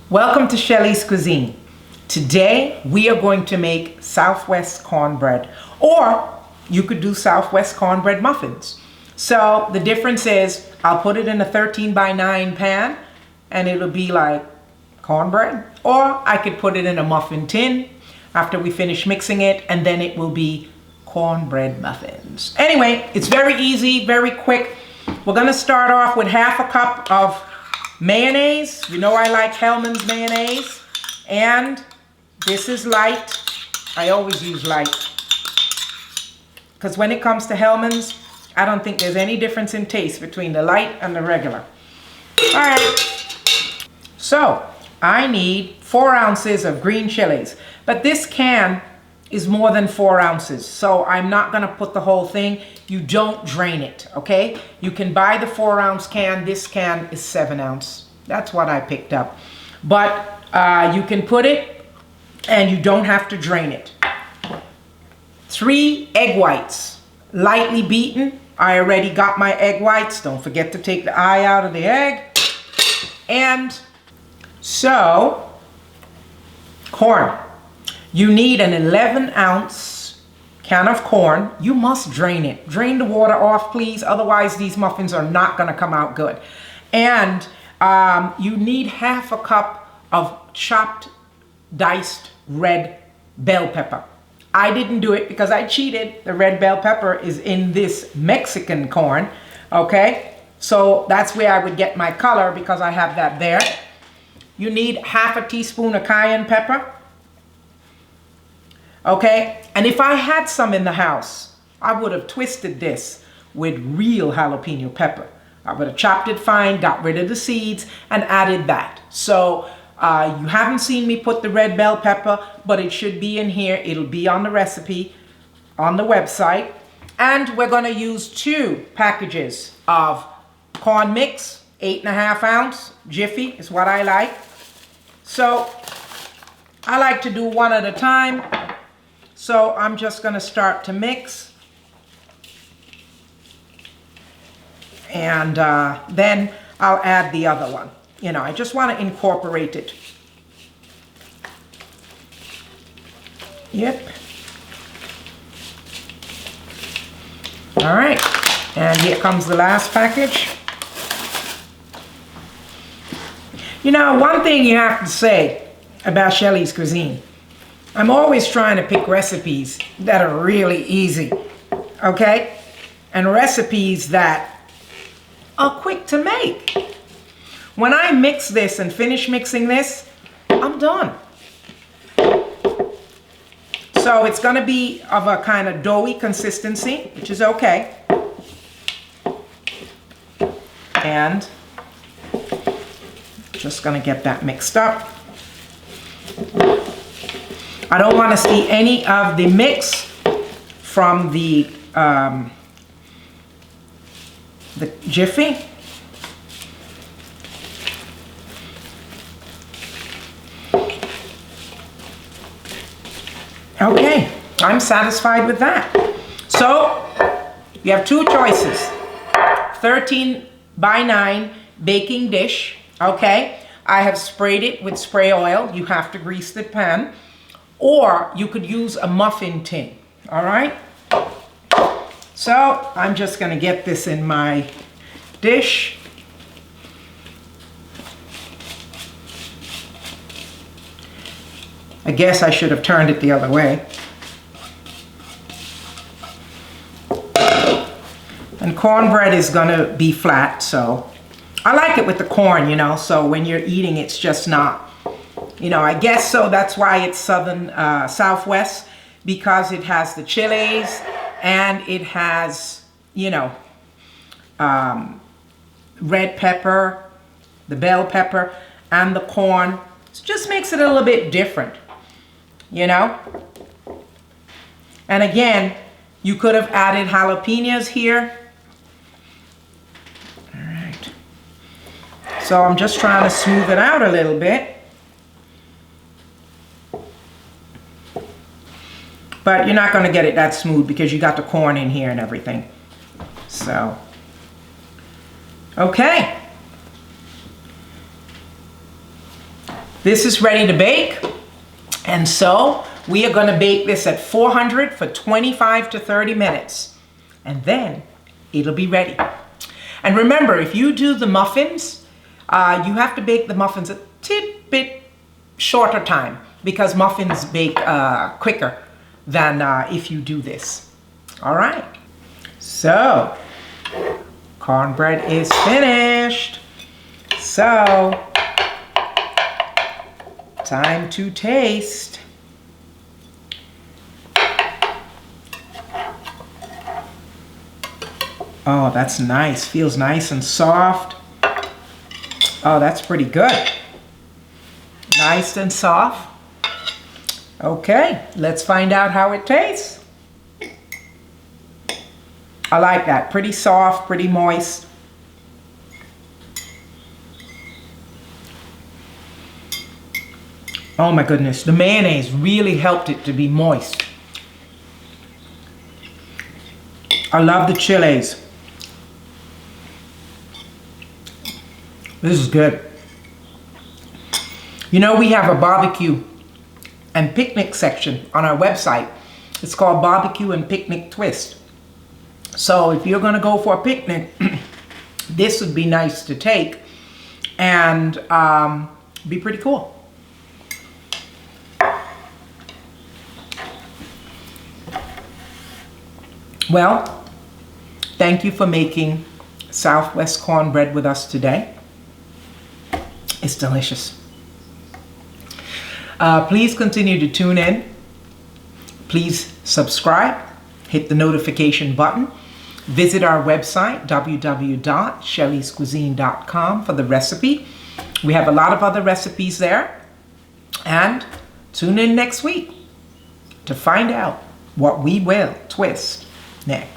Welcome to Shelly's Cuisine. Today we are going to make Southwest cornbread, or you could do Southwest cornbread muffins. So the difference is I'll put it in a 13 by 9 pan and it'll be like cornbread, or I could put it in a muffin tin after we finish mixing it and then it will be cornbread muffins. Anyway, it's very easy, very quick. We're gonna start off with half a cup of mayonnaise. You know I like Hellmann's mayonnaise, and this is light. I always use light because when it comes to Hellmann's, I don't think there's any difference in taste between the light and the regular. All right, so I need 4 ounces of green chilies, but this can is more than 4 ounces, so I'm not gonna put the whole thing. You don't drain it, okay? You can buy the 4 ounce can. This can is 7 ounce. That's what I picked up. But you can put it and you don't have to drain it. 3 egg whites, lightly beaten. I already got my egg whites. Don't forget to take the eye out of the egg. And so, corn. You need an 11 ounce can of corn. You must drain it. Drain the water off, please. Otherwise, these muffins are not going to come out good. And you need half a cup of chopped, diced red bell pepper. I didn't do it because I cheated. The red bell pepper is in this Mexican corn, okay? So that's where I would get my color because I have that there. You need half a teaspoon of cayenne pepper. Okay, and if I had some in the house, I would have twisted this with real jalapeno pepper. I would have chopped it fine, got rid of the seeds, and added that. So you haven't seen me put the red bell pepper, but it should be in here. It'll be on the recipe on the website. And we're gonna use 2 packages of corn mix, 8.5 ounce, jiffy is what I like. So I like to do one at a time. So I'm just going to start to mix, and then I'll add the other one. You know, I just want to incorporate it. Yep. All right, and here comes the last package. You know, one thing you have to say about Shelly's Cuisine, I'm always trying to pick recipes that are really easy, okay? And recipes that are quick to make. When I mix this and finish mixing this, I'm done. So it's gonna be of a kind of doughy consistency, which is okay. And just gonna get that mixed up. I don't want to see any of the mix from the jiffy. Okay, I'm satisfied with that. So you have 2 choices. 13 by 9 baking dish, okay? I have sprayed it with spray oil. You have to grease the pan. Or you could use a muffin tin, all right? So I'm just gonna get this in my dish. I guess I should have turned it the other way. And cornbread is gonna be flat, so I like it with the corn, you know, so when you're eating, it's just not, you know, I guess so. That's why it's Southern, Southwest, because it has the chilies and it has, you know, red pepper, the bell pepper, and the corn. It just makes it a little bit different, you know. And again, you could have added jalapenos here. All right. So I'm just trying to smooth it out a little bit. But you're not going to get it that smooth because you got the corn in here and everything. So, okay. This is ready to bake. And so we are going to bake this at 400 for 25 to 30 minutes. And then it'll be ready. And remember, if you do the muffins, you have to bake the muffins a bit shorter time because muffins bake quicker than if you do this. All right. So, cornbread is finished. So, time to taste. Oh, that's nice. Feels nice and soft. Oh, that's pretty good. Nice and soft. Okay, let's find out how it tastes. I like that. Pretty soft, pretty moist. Oh my goodness, the mayonnaise really helped it to be moist. I love the chilies. This is good. You know, we have a barbecue and picnic section on our website. It's called Barbecue and Picnic Twist. So if you're gonna go for a picnic, this would be nice to take and be pretty cool. Well, thank you for making Southwest cornbread with us today. It's delicious. Please continue to tune in. Please subscribe, hit the notification button. Visit our website, www.shellyscuisine.com for the recipe. We have a lot of other recipes there. And tune in next week to find out what we will twist next.